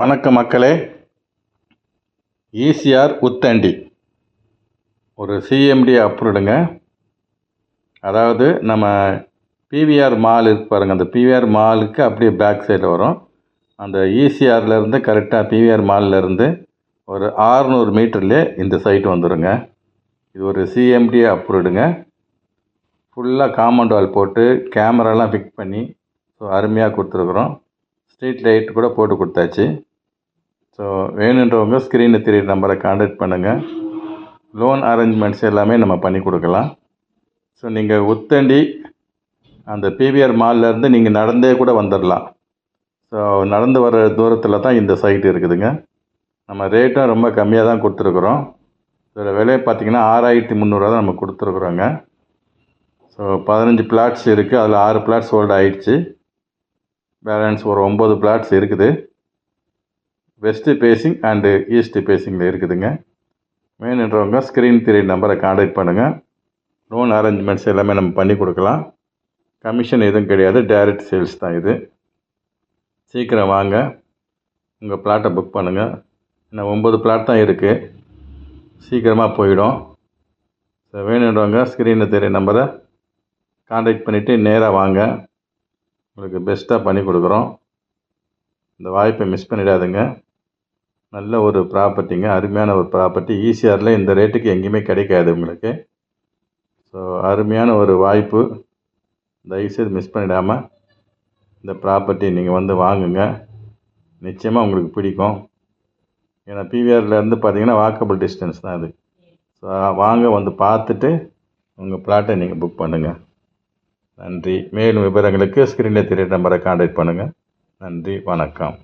வணக்கம் மக்களே. ஈசிஆர் உத்தண்டி ஒரு சிஎம்டி அப்ரூவ்டுங்க. அதாவது நம்ம பிவிஆர் மால் இருக்கு பாருங்கள், அந்த பிவிஆர் மாலுக்கு அப்படியே பேக் சைடில் வரும். அந்த ஈசிஆர்லேருந்து கரெக்டாக பிவிஆர் மால்லேருந்து ஒரு 600 மீட்டர்லேயே இந்த சைட்டு வந்துடுங்க. இது ஒரு சிஎம்டி அப்ரூவ்டுங்க. ஃபுல்லாக காம்பவுண்ட் வால் போட்டு கேமராலாம் ஃபிக்ஸ் பண்ணி அருமையாக கொடுத்துருக்குறோம். ஸ்ட்ரீட் லைட் கூட போட்டு கொடுத்தாச்சு. ஸோ வேணுன்றவங்க ஸ்க்ரீனில் தெரியுற நம்பரை கான்டாக்ட் பண்ணுங்கள். லோன் அரேஞ்ச்மெண்ட்ஸ் எல்லாமே நம்ம பண்ணி கொடுக்கலாம். ஸோ நீங்கள் உத்தண்டி அந்த பிவிஆர் மால்லேருந்து நீங்கள் நடந்தே கூட வந்துடலாம். ஸோ நடந்து வர தூரத்தில் தான் இந்த சைட்டு இருக்குதுங்க. நம்ம ரேட்டும் ரொம்ப கம்மியாக தான் கொடுத்துருக்குறோம். இதோட விலையை பார்த்திங்கன்னா 6300 தான் நம்ம கொடுத்துருக்குறோங்க. ஸோ 15 பிளாட்ஸ் இருக்குது. அதில் 6 பிளாட்ஸ் ஹோல்ட் ஆகிடுச்சு. பேலன்ஸ் ஒரு 9 பிளாட்ஸ் இருக்குது. வெஸ்ட்டு ஃபேஸிங் அண்டு ஈஸ்ட்டு ஃபேஸிங்கில் இருக்குதுங்க. வேணுன்றவங்க ஸ்க்ரீன் தெரியுற நம்பரை கான்டாக்ட் பண்ணுங்கள். லோன் அரேஞ்ச்மெண்ட்ஸ் எல்லாமே நம்ம பண்ணி கொடுக்கலாம். கமிஷன் எதுவும் கிடையாது, டைரக்ட் சேல்ஸ் தான் இது. சீக்கிரம் வாங்க, உங்கள் பிளாட்டை புக் பண்ணுங்கள். இன்னும் 9 பிளாட் தான் இருக்குது, சீக்கிரமாக போயிடும். ஸோ வேணுன்றவங்க ஸ்க்ரீனில் தெரியுற நம்பரை கான்டாக்ட் பண்ணிவிட்டு நேராக வாங்க, உங்களுக்கு பெஸ்ட்டாக பண்ணி கொடுக்குறோம். இந்த வாய்ப்பை மிஸ் பண்ணிடாதுங்க. நல்ல ஒரு ப்ராப்பர்ட்டிங்க, அருமையான ஒரு ப்ராப்பர்ட்டி. ஈசிஆரில் இந்த ரேட்டுக்கு எங்கேயுமே கிடைக்காது உங்களுக்கு. ஸோ அருமையான ஒரு வாய்ப்பு, தயவுசெய்து மிஸ் பண்ணிடாமல் இந்த ப்ராப்பர்ட்டி நீங்கள் வந்து வாங்குங்க. நிச்சயமாக உங்களுக்கு பிடிக்கும். ஏன்னா பிவிஆர்லேருந்து பார்த்தீங்கன்னா வாக்கபிள் டிஸ்டன்ஸ் தான் அது. ஸோ வாங்க, வந்து பார்த்துட்டு உங்கள் பிளாட்டை நீங்கள் புக் பண்ணுங்கள். நன்றி. மேலும் விவரங்களுக்கு ஸ்க்ரீனில் தெரியுற நம்பரை கான்டாக்ட் பண்ணுங்கள். நன்றி, வணக்கம்.